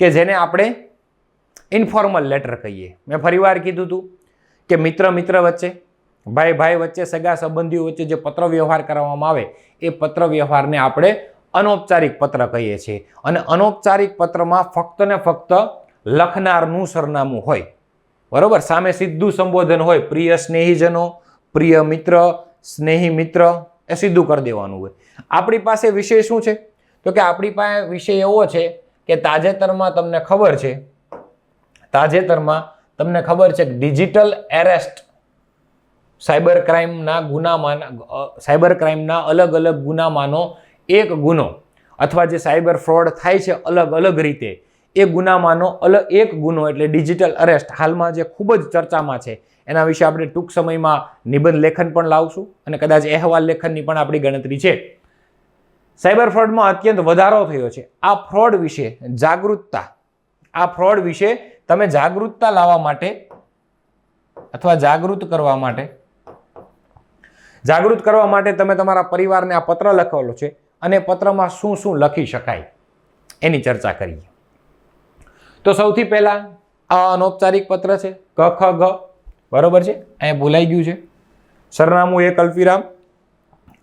કે જેને આપણે ઇન્ફોર્મલ લેટર કહીએ. મેં ફરીવાર કીધું હતું કે મિત્ર વચ્ચે, ભાઈ વચ્ચે, સગા સંબંધીઓ વચ્ચે જે પત્ર વ્યવહાર કરવામાં આવે એ પત્ર વ્યવહારને આપણે અનૌપચારિક પત્ર કહીએ છીએ. અને અનૌપચારિક પત્રમાં ફક્ત ને ફક્ત લખનારનું સરનામું હોય, બરોબર. સામે સીધું સંબોધન હોય, પ્રિય સ્નેહીજનો, પ્રિય મિત્ર, સ્નેહી મિત્ર, એ સીધું કરી દેવાનું હોય. આપણી પાસે વિષય શું છે? તો કે આપણી પાસે વિષય એવો છે કે તાજેતરમાં તમને ખબર છે કે ડિજિટલ એરેસ્ટ સાયબર ક્રાઇમના અલગ ગુનામાંનો એક ગુનો અથવા જે સાયબર ફ્રોડ થાય છે અલગ રીતે એ ગુનામાંનો એક ગુનો એટલે ડિજિટલ અરેસ્ટ હાલમાં જે ખૂબ જ ચર્ચામાં છે. એના વિશે આપણે ટૂંક સમયમાં નિબંધ લેખન પણ લાવશું અને કદાચ અહેવાલ લેખનની પણ આપણી ગણતરી છે. સાયબર ફ્રોડમાં અત્યંત વધારો થયો છે. આ ફ્રોડ વિશે તમે જાગૃતતા લાવવા માટે અથવા જાગૃત કરવા માટે તમે તમારા પરિવારને આ પત્ર લખેલો છે અને પત્રમાં શું લખી શકાય એની ચર્ચા કરીએ. તો સૌથી પહેલા આ અનૌપચારિક પત્ર છે ક ખ ગ, બરોબર છે. અહીંયા બોલાઈ ગયું છે. સરનામું 1 અલ્પવિરામ,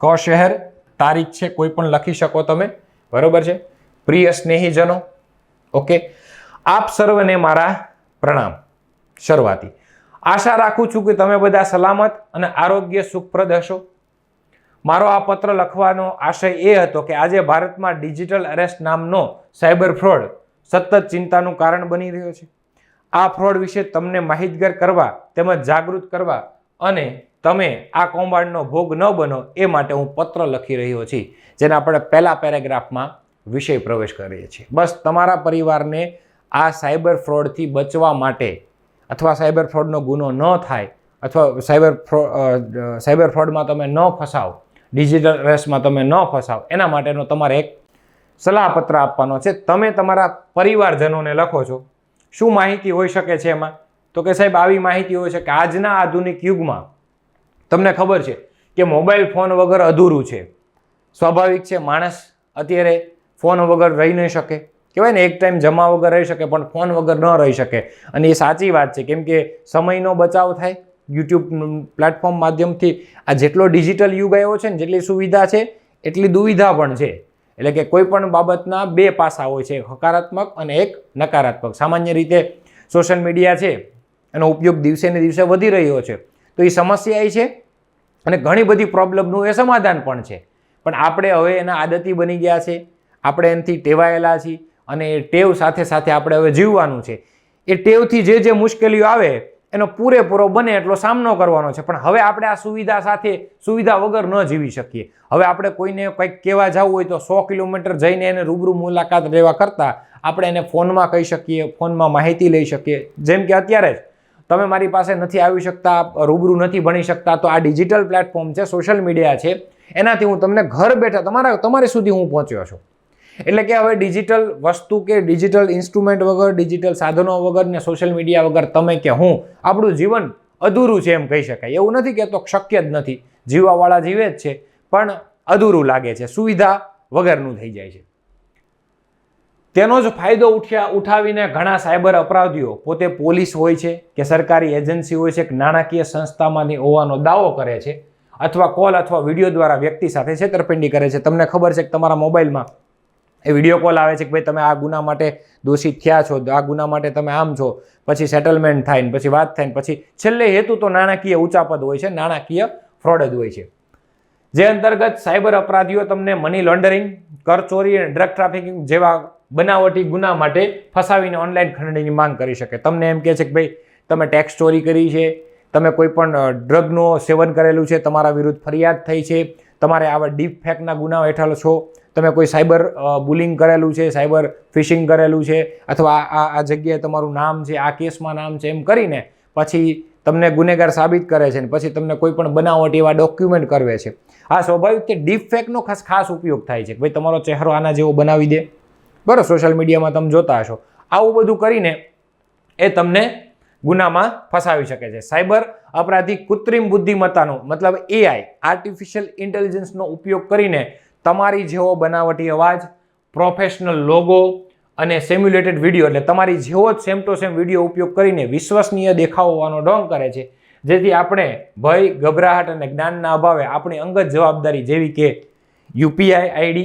ક શહેર, તારીખ છે કોઈ પણ લખી શકો તમે, બરોબર છે. પ્રિય સ્નેહીજનો, ઓકે. આપ સર્વને મારા પ્રણામ. શરૂઆતી આશા રાખું છું કે તમે બધા સલામત અને આરોગ્ય સુખપ્રદ હશો. મારો આ પત્ર લખવાનો આશય એ હતો કે આજે ભારતમાં ડિજિટલ અરેસ્ટ નામનો સાયબર ફ્રોડ સતત ચિંતાનું કારણ બની રહ્યો છે. આ ફ્રોડ વિશે તમને માહિતગાર કરવા તેમજ જાગૃત કરવા અને તમે આ કૌભાંડનો ભોગ ન બનો એ માટે હું પત્ર લખી રહ્યો છું, જેને આપણે પહેલા પેરેગ્રાફમાં વિષય પ્રવેશ કરીએ છીએ. બસ તમારા પરિવારને આ સાયબર ફ્રોડથી બચવા માટે અથવા સાયબર ફ્રોડનો ગુનો ન થાય અથવા સાયબર ફ્રોડમાં તમે ન ફસાવ, ડિજિટલ રેસમાં તમે ન ફસાવ, એના માટેનો તમારે એક સલાહપત્ર આપવાનો છે. તમે તમારા પરિવારજનોને લખો છો. શું માહિતી હોઈ શકે છે એમાં? તો કે સાહેબ આવી માહિતી હોય છે કે આજના આધુનિક યુગમાં તમને ખબર છે કે મોબાઈલ ફોન વગર અધૂરું છે. સ્વાભાવિક છે, માણસ અત્યારે ફોન વગર રહી નહીં શકે. કહેવાય ને એક ટાઈમ જમા વગર રહી શકે પણ ફોન વગર ન રહી શકે. અને એ સાચી વાત છે, કેમ કે સમયનો બચાવ થાય. યુટ્યુબ પ્લેટફોર્મ માધ્યમથી આ જેટલો ડિજિટલ યુગ આવ્યો છે ને, જેટલી સુવિધા છે એટલી દુવિધા પણ છે. એટલે કે કોઈ પણ બાબતના બે પાસા હોય છે, એક હકારાત્મક અને એક નકારાત્મક. સામાન્ય રીતે સોશિયલ મીડિયા છે એનો ઉપયોગ દિવસે ને દિવસે વધી રહ્યો છે, તો એ સમસ્યા છે અને ઘણી બધી પ્રોબ્લેમનું એ સમાધાન પણ છે. પણ આપણે હવે એના આદતી બની ગયા છે, આપણે એનાથી ટેવાયેલા છીએ અને એ ટેવ સાથે સાથે આપણે હવે જીવવાનું છે. એ ટેવથી જે મુશ્કેલીઓ આવે એનો પૂરેપૂરો બને એટલો સામનો કરવાનો છે. પણ હવે આપણે આ સુવિધા સાથે સુવિધા વગર ન જીવી શકીએ. હવે આપણે કોઈને કંઈક કહેવા જવું હોય તો 100 કિલોમીટર જઈને એને રૂબરૂ મુલાકાત લેવા કરતાં આપણે એને ફોનમાં કહી શકીએ, ફોનમાં માહિતી લઈ શકીએ. જેમ કે અત્યારે જ તમે મારી પાસે નથી આવી શકતા, રૂબરૂ નથી ભણી શકતા, તો આ ડિજિટલ પ્લેટફોર્મ છે, સોશિયલ મીડિયા છે, એનાથી હું તમને ઘર બેઠા તમારી સુધી હું પહોંચ્યો છું. એટલે કે હવે ડિજિટલ વસ્તુ કે ડિજિટલ ઇન્સ્ટ્રુમેન્ટ વગર, ડિજિટલ સાધનો વગર ને સોશિયલ મીડિયા વગર તમે કે હું આપણું જીવન અધૂરું છે એમ કહી શકાય. એવું નથી કહેતો શક્ય જ નથી, જીવવાવાળા જીવે જ છે, પણ અધૂરું લાગે છે, સુવિધા વગરનું થઈ જાય છે. તેનો જ ફાયદો ઉઠાવીને ઘણા સાયબર અપરાધીઓ પોતે પોલીસ હોય છે કે સરકારી એજન્સી હોય છે કે નાણાકીય સંસ્થામાંથી હોવાનો દાવો કરે છે, અથવા કોલ અથવા વિડીયો દ્વારા વ્યક્તિ સાથે છેતરપિંડી કરે છે. તમને ખબર છે કે તમારા મોબાઈલમાં એ વિડીયો કોલ આવે છે કે ભાઈ તમે આ ગુના માટે દોષિત થયા છો, આ ગુના માટે તમે આમ છો, પછી સેટલમેન્ટ થાય ને પછી વાત થાય ને પછી છેલ્લે હેતુ તો નાણાકીય ઉચાપત હોય છે, નાણાકીય ફ્રોડ જ હોય છે. જે અંતર્ગત સાયબર અપરાધીઓ તમને મની લોન્ડરિંગ, કરચોરી અને ડ્રગ ટ્રાફિકિંગ જેવા બનાવટી ગુના માટે ફસાવીને ઓનલાઈન ખંડણીની માંગ કરી શકે. તમને એમ કહે છે કે ભાઈ તમે ટેક્સ ચોરી કરી છે, તમે કોઈ પણ ડ્રગનો સેવન કરેલું છે, તમારા વિરુદ્ધ ફરિયાદ થઈ છે, તમારે આવા ડીપ ફેકના ગુના હેઠળ છો, તમે કોઈ સાયબર બુલિંગ કરેલું છે, સાયબર ફિશિંગ કરેલું છે, અથવા આ જગ્યાએ તમારું નામ છે, આ કેસમાં નામ છે, એમ કરીને પછી તમને ગુનેગાર સાબિત કરે છે ને પછી તમને કોઈ પણ બનાવટી એવા ડોક્યુમેન્ટ કરવે છે. આ સ્વાભાવિક કે ડીપ ફેકનો ખાસ ઉપયોગ થાય છે કે ભાઈ તમારો ચહેરો આના જેવો બનાવી દે, બરાબર, સોશિયલ મીડિયામાં તમે જોતા હશો. આવું બધું કરીને એ તમને ગુનામાં ફસાવી શકે છે. સાયબર અપરાધી કૃત્રિમ બુદ્ધિમત્તાનો મતલબ AI, આર્ટિફિશિયલ ઇન્ટેલિજન્સનો ઉપયોગ કરીને તમારી જેવો બનાવટી અવાજ, પ્રોફેશનલ લોગો અને સિમ્યુલેટેડ વિડીયો, એટલે તમારી જેવો જ સેમ ટુ સેમ વિડીયો ઉપયોગ કરીને વિશ્વસનીય દેખાવ હોવાનો ઢોંગ કરે છે, જેથી આપણે ભય, ગભરાહટ અને જ્ઞાનના અભાવે આપણી અંગત જવાબદારી જેવી કે UPI ID,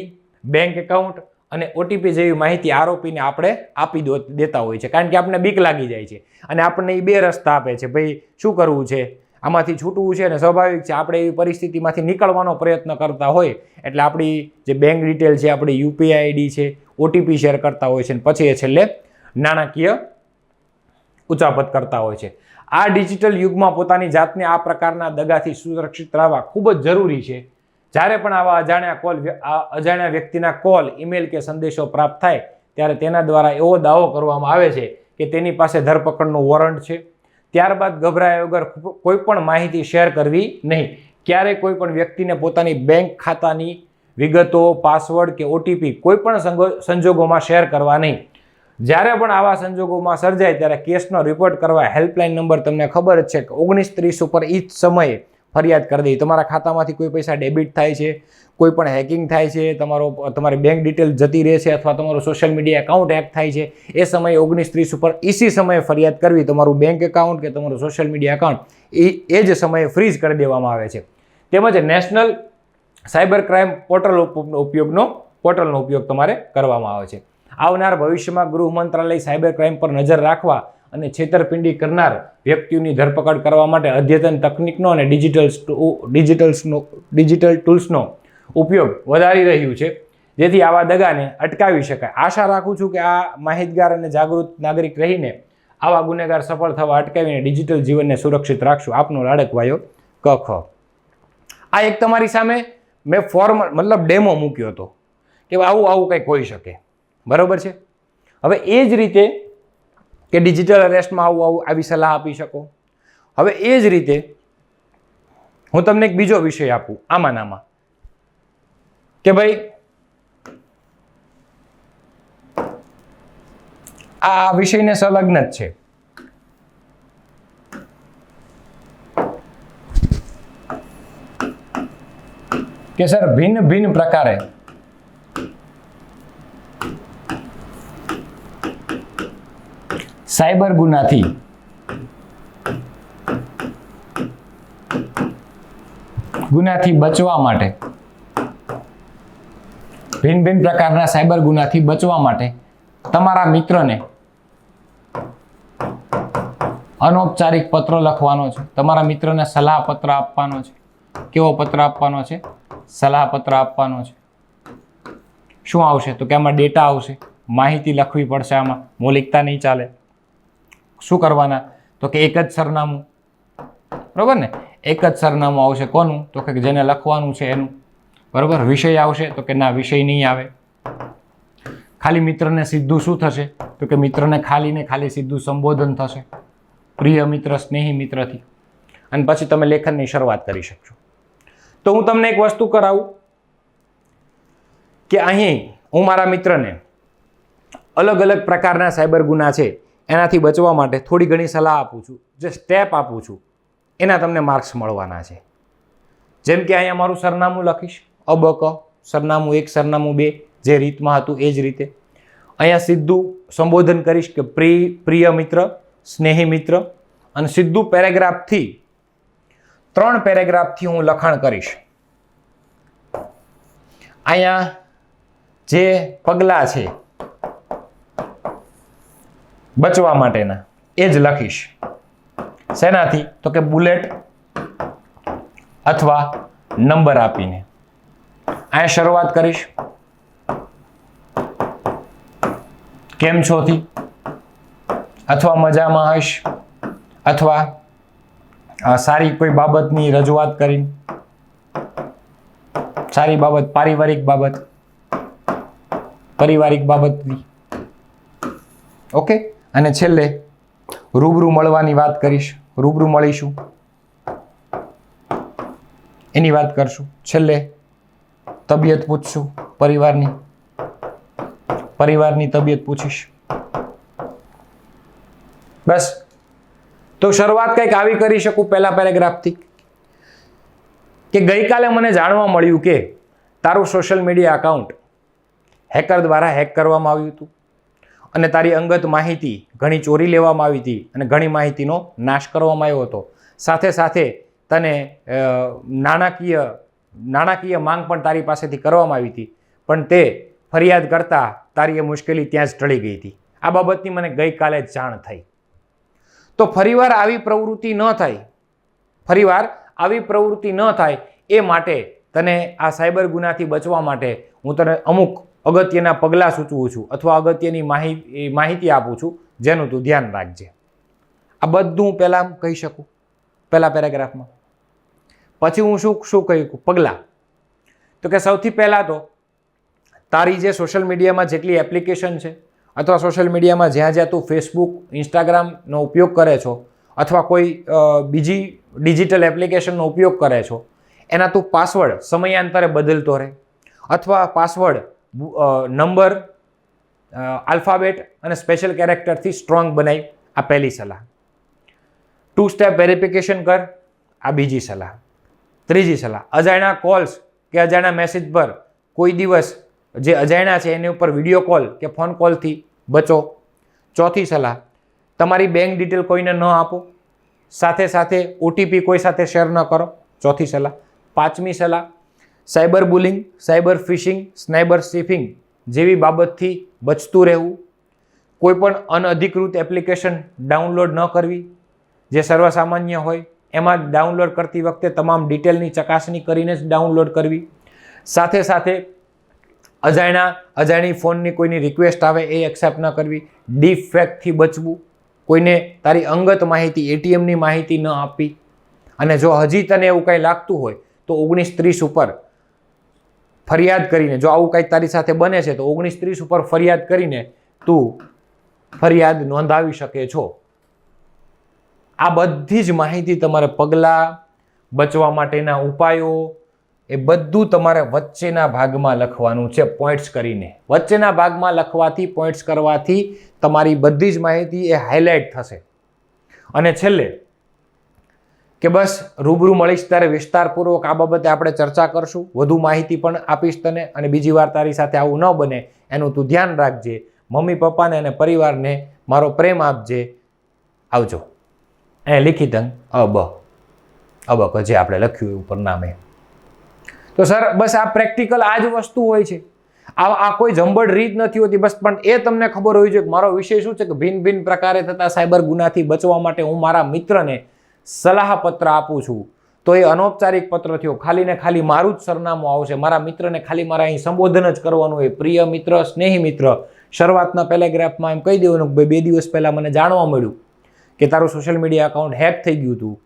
બેંક એકાઉન્ટ અને OTP જેવી માહિતી આરોપીને આપણે આપી દેતા હોય છે. કારણ કે આપણને બીક લાગી જાય છે અને આપણને એ બે રસ્તા આપે છે, ભાઈ શું કરવું છે, આમાંથી છૂટવું છે. અને સ્વાભાવિક છે આપણે એવી પરિસ્થિતિમાંથી નીકળવાનો પ્રયત્ન કરતા હોય એટલે આપણી જે બેંક ડિટેલ છે, આપણી UPI ID છે, OTP શેર કરતા હોય છે અને પછી એ છેલ્લે નાણાકીય ઉચાપત કરતા હોય છે. આ ડિજિટલ યુગમાં પોતાની જાતને આ પ્રકારના દગાથી સુરક્ષિત રહેવા ખૂબ જ જરૂરી છે. જ્યારે પણ આવા અજાણ્યા વ્યક્તિના કોલ, ઈમેલ કે સંદેશો પ્રાપ્ત થાય ત્યારે તેના દ્વારા એવો દાવો કરવામાં આવે છે કે તેની પાસે ધરપકડનું વોરંટ છે. ત્યારબાદ ગભરાયા વગર કોઈ પણ માહિતી શેર કરવી નહીં. ક્યારેય કોઈ પણ વ્યક્તિને પોતાની બેંક ખાતાની વિગતો, પાસવર્ડ કે OTP કોઈ પણ સંજોગોમાં શેર કરવા નહીં. જ્યારે પણ આવા સંજોગોમાં સર્જાય ત્યારે કેસનો રિપોર્ટ કરવા હેલ્પલાઇન નંબર તમને ખબર જ છે કે 1930 ઉપર એ જ સમયે ફરિયાદ કરી દઈ. તમારા ખાતામાંથી કોઈ પૈસા ડેબિટ થાય છે, કોઈ પણ હેકિંગ થાય છે, તમારી બેંક ડિટેલ જતી રહે છે અથવા તમારું સોશિયલ મીડિયા એકાઉન્ટ હેક થાય છે, એ સમયે 1930 ઉપર ઇસી સમયે ફરિયાદ કરવી. તમારું બેંક એકાઉન્ટ કે તમારું સોશિયલ મીડિયા એકાઉન્ટ એ જ સમયે ફ્રીઝ કરી દેવામાં આવે છે. તેમજ નેશનલ સાયબર ક્રાઇમ પોર્ટલનો ઉપયોગ તમારે કરવામાં આવે છે. આવનાર ભવિષ્યમાં ગૃહ મંત્રાલય સાયબર ક્રાઇમ પર નજર રાખવા અને છેતરપિંડી કરનાર વ્યક્તિઓની ધરપકડ કરવા માટે અદ્યતન તકનિકનો અને ડિજિટલ ટૂલ્સનો ઉપયોગ વધારી રહ્યું છે, જેથી આવા દગાને અટકાવી શકાય. આશા રાખું છું કે આ માહિતગાર અને જાગૃત નાગરિક રહીને આવા ગુનેગાર સફળ થવા અટકાવીને ડિજિટલ જીવનને સુરક્ષિત રાખશું. આપનો લાડકવાયો ક ખ. આ એક તમારી સામે મેં ફોર્મ મતલબ ડેમો મૂક્યો હતો કે આવું આવું કંઈક હોઈ શકે. બરાબર છે. હવે એ જ રીતે કે ડિજિટલ અરેસ્ટમાં આવું આવી સલાહ આપી શકો. હવે એ જ રીતે હું તમને એક બીજો વિષય આપું આમાં કે ભાઈ આ વિષયને સંલગ્ન જ છે. કે સર ભિન્ન ભિન્ન પ્રકારે સાયબર ગુનાથી બચવા માટે ભિન્ન ભિન્ન પ્રકારના સાયબર ગુનાથી બચવા માટે તમારા મિત્રને અનૌપચારિક પત્ર લખવાનો છે. તમારા મિત્રને સલાહ પત્ર આપવાનો છે. કેવો પત્ર આપવાનો છે? સલાહ પત્ર આપવાનો છે. શું આવશે તો કે આમાં ડેટા આવશે, માહિતી લખવી પડશે. આમાં મૌલિકતા નહીં ચાલે. શું કરવાના તો કે એક જ સરનામું. બરાબર ને? એક જ સરનામું આવશે. કોનું તો કે જેને લખવાનું છે એનું. બરાબર. વિષય આવશે તો કે ના વિષય નહીં આવે. ખાલી મિત્રને સીધું શું થશે તો કે મિત્રને ખાલી સીધું સંબોધન થશે, પ્રિય મિત્ર, સ્નેહી મિત્રથી. અને પછી તમે લેખનની શરૂઆત કરી શકશો. તો હું તમને એક વસ્તુ કરાવું કે અહીં હું મારા મિત્રને અલગ અલગ પ્રકારના સાયબર ગુના છે એનાથી બચવા માટે થોડી ઘણી સલાહ આપું છું. જે સ્ટેપ આપું છું એના તમને માર્ક્સ મળવાના છે. જેમ કે અહીંયા મારું સરનામું લખીશ અબક, સરનામું 1, સરનામું 2, જે રીતમાં હતું એ જ રીતે. અહીંયા સીધું સંબોધન કરીશ કે પ્રિય મિત્ર, સ્નેહી મિત્ર, અને સીધું પેરેગ્રાફથી 3 પેરેગ્રાફથી હું લખાણ કરીશ. અહીંયા જે પગલાં છે બચવા માટેના એ જ લખીશ. શેનાથી તો કે બુલેટ અથવા નંબર આપીને. અહીંયા શરૂઆત કરીશ કેમ છોથી, અથવા મજામાં હશ, અથવા સારી કોઈ બાબતની રજૂઆત કરીને, સારી બાબત, પારિવારિક બાબતની. ઓકે. અને છેલ્લે રૂબરૂ મળવાની વાત કરીશ. રૂબરૂ મળીશું એની વાત કરશું. છેલ્લે તબિયત પૂછશું પરિવારની તબિયત પૂછીશ. બસ. તો શરૂઆત કંઈક આવી કરી શકું પહેલા પેરેગ્રાફથી કે ગઈકાલે મને જાણવા મળ્યું કે તારું સોશિયલ મીડિયા અકાઉન્ટ હેકર દ્વારા હેક કરવામાં આવ્યું હતું અને તારી અંગત માહિતી ઘણી ચોરી લેવામાં આવી હતી અને ઘણી માહિતીનો નાશ કરવામાં આવ્યો હતો. સાથે સાથે તને નાણાકીય માંગ પણ તારી પાસેથી કરવામાં આવી હતી, પણ તે ફરિયાદ કરતા તારી એ મુશ્કેલી ત્યાં જ ટળી ગઈ હતી. આ બાબતની મને ગઈકાલે જ જાણ થઈ. તો ફરીવાર આવી પ્રવૃત્તિ ન થાય એ માટે તને આ સાયબર ગુનાથી બચવા માટે હું તને અમુક અગત્યના પગલાં સૂચવું છું અથવા અગત્યની માહિતી આપું છું જેનું તું ધ્યાન રાખજે. આ બધું હું પહેલાં કહી શકું પહેલા પેરેગ્રાફમાં. પછી હું શું કહ્યું પગલાં તો કે સૌથી પહેલાં તો તારી જે સોશિયલ મીડિયામાં જેટલી એપ્લિકેશન છે અથવા સોશિયલ મીડિયામાં જ્યાં તું ફેસબુક, ઇન્સ્ટાગ્રામનો ઉપયોગ કરે છો અથવા કોઈ બીજી ડિજિટલ એપ્લિકેશનનો ઉપયોગ કરે છો એના તું પાસવર્ડ સમયાંતરે બદલતો રહે અથવા પાસવર્ડ નંબર, આલ્ફાબેટ અને સ્પેશિયલ કેરેક્ટરથી સ્ટ્રોંગ બનાવી. આ પહેલી સલાહ. 2 સ્ટેપ વેરિફિકેશન કર. આ બીજી સલાહ. ત્રીજી સલાહ, અજાણ્યા કોલ્સ કે અજાણ્યા મેસેજ પર કોઈ દિવસ જે અજાણ્યા છે એની ઉપર વિડીયો કોલ કે ફોન કોલથી બચો. ચોથી સલાહ, તમારી બેંક ડિટેલ કોઈને ન આપો. સાથે સાથે ઓટીપી કોઈ સાથે શેર ન કરો. ચોથી સલાહ. પાંચમી સલાહ, સાયબર બુલિંગ, સાયબર ફિશિંગ, સ્નાઇબર સ્નિફિંગ જેવી બાબતથી બચતું રહેવું. કોઈ પણ અનઅધિકૃત એપ્લિકેશન ડાઉનલોડ ન કરવી. જે સર્વસામાન્ય હોય એમાં ડાઉનલોડ કરતી વખતે તમામ ડિટેલની ચકાસણી કરીને જ ડાઉનલોડ કરવી. સાથે સાથે અજાણી ફોનની કોઈની રિક્વેસ્ટ આવે એ એક્સેપ્ટ ન કરવી. ડીપ ફેકથી બચવું. કોઈને તારી અંગત માહિતી, એટીએમની માહિતી ન આપવી. અને જો હજી તને એવું કંઈ લાગતું હોય તો 1930 ઉપર ફરિયાદ કરીને, જો આવું કંઈક તારી સાથે બને છે તો 1930 ઉપર ફરિયાદ કરીને તું ફરિયાદ નોંધાવી શકે છો. આ બધી જ માહિતી તમારે પગલાં, બચવા માટેના ઉપાયો, એ બધું તમારે વચ્ચેના ભાગમાં લખવાનું છે પોઈન્ટ્સ કરીને. વચ્ચેના ભાગમાં લખવાથી, પોઈન્ટ્સ કરવાથી તમારી બધી જ માહિતી એ હાઇલાઇટ થશે. અને છેલ્લે કે બસ રૂબરૂ મળીશ ત્યારે વિસ્તારપૂર્વક આ બાબતે આપણે ચર્ચા કરશું, વધુ માહિતી પણ આપીશ તને. અને બીજી વાર તારી સાથે આવું ન બને એનું તું ધ્યાન રાખજે. મમ્મી પપ્પાને અને પરિવારને મારો પ્રેમ આપજે. આવજો. એ લિખિત અંગ અબક જે આપણે લખ્યું ઉપર નામે. તો સર બસ આ પ્રેક્ટિકલ આ જ વસ્તુ હોય છે. આ કોઈ જંબડ રીત નથી હોતી. બસ પણ એ તમને ખબર હોવી જોઈએ કે મારો વિષય શું છે, કે ભિન્ન ભિન્ન પ્રકારે થતા સાયબર ગુનાથી બચવા માટે હું મારા મિત્રને સલાહ પત્ર આપું છું. તો એ અનૌપચારિક પત્ર થયો, ખાલી ને ખાલી મારું જ સરનામું આવશે, મારા મિત્રને ખાલી મારા અહીં સંબોધન જ કરવાનું હોય, પ્રિય મિત્ર, સ્નેહી મિત્ર. શરૂઆતના પેરેગ્રાફમાં એમ કહી દેવાનું કે ભાઈ 2 દિવસ પહેલાં મને જાણવા મળ્યું કે તારું સોશિયલ મીડિયા એકાઉન્ટ હેક થઈ ગયું હતું.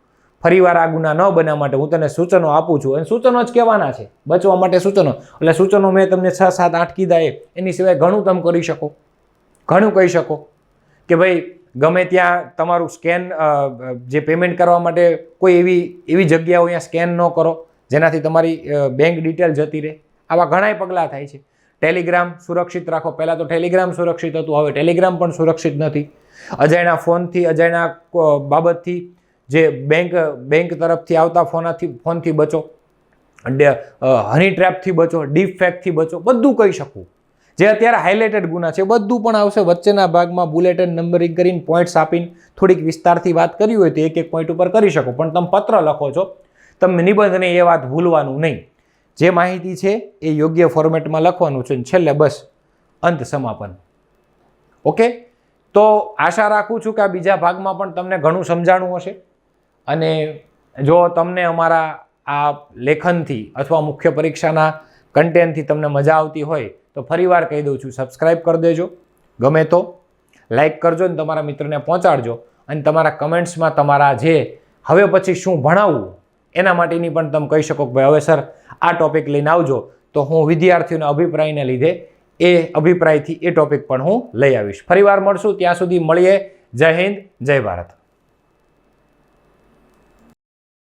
ફરીવાર આ ગુના ન બનવા માટે હું તને સૂચનો આપું છું. અને સૂચનો જ કહેવાના છે, બચવા માટે સૂચનો. એટલે સૂચનો મેં તમને 6, 7, 8 કીધા. એની સિવાય ઘણું તમે કરી શકો, ઘણું કહી શકો કે ભાઈ ગમે ત્યાં તમારું સ્કેન, જે પેમેન્ટ કરવા માટે કોઈ એવી જગ્યાઓ અહીંયા સ્કેન ન કરો જેનાથી તમારી બેંક ડિટેલ જતી રહે. આવા ઘણાય પગલાં થાય છે. ટેલિગ્રામ સુરક્ષિત રાખો. પહેલાં તો ટેલિગ્રામ સુરક્ષિત હતું, હવે ટેલિગ્રામ પણ સુરક્ષિત નથી. અજાણ્યા ફોનથી, અજાણ્યા બાબતથી, જે બેંક તરફથી આવતા ફોનથી બચો, હની ટ્રેપથી બચો, ડીપ ફેકથી બચો. બધું કહી શકું. જે અત્યારે હાઇલાઇટેડ ગુના છે બધું પણ આવશે વચ્ચેના ભાગમાં, બુલેટ એન્ડ નંબરિંગ કરીને, પોઈન્ટ્સ આપીને. થોડીક વિસ્તારથી વાત કરી હોય તો એક પોઈન્ટ ઉપર કરી શકો. પણ તમે પત્ર લખો છો, તમે નિબંધને એ વાત ભૂલવાનું નહીં. જે માહિતી છે એ યોગ્ય ફોર્મેટમાં લખવાનું છે. છેલ્લે બસ અંત સમાપન. ઓકે, તો આશા રાખું છું કે આ બીજા ભાગમાં પણ તમને ઘણું સમજાણું હશે. અને જો તમને અમારા આ લેખનથી અથવા મુખ્ય પરીક્ષાના કન્ટેન્ટથી તમને મજા આવતી હોય તો ફરીવાર કહી દઉં છું, સબસ્ક્રાઈબ કરી દેજો. ગમે તો લાઈક કરજો અને તમારા મિત્રને પહોંચાડજો. અને તમારા કમેન્ટ્સમાં તમારા જે હવે પછી શું ભણાવવું એના માટેની પણ તમે કહી શકો કે ભાઈ હવે સર આ ટોપિક લઈને આવજો. તો હું વિદ્યાર્થીઓના અભિપ્રાયને લીધે એ અભિપ્રાયથી એ ટોપિક પણ હું લઈ આવીશ. ફરીવાર મળશું, ત્યાં સુધી મળીએ. જય હિન્દ, જય ભારત.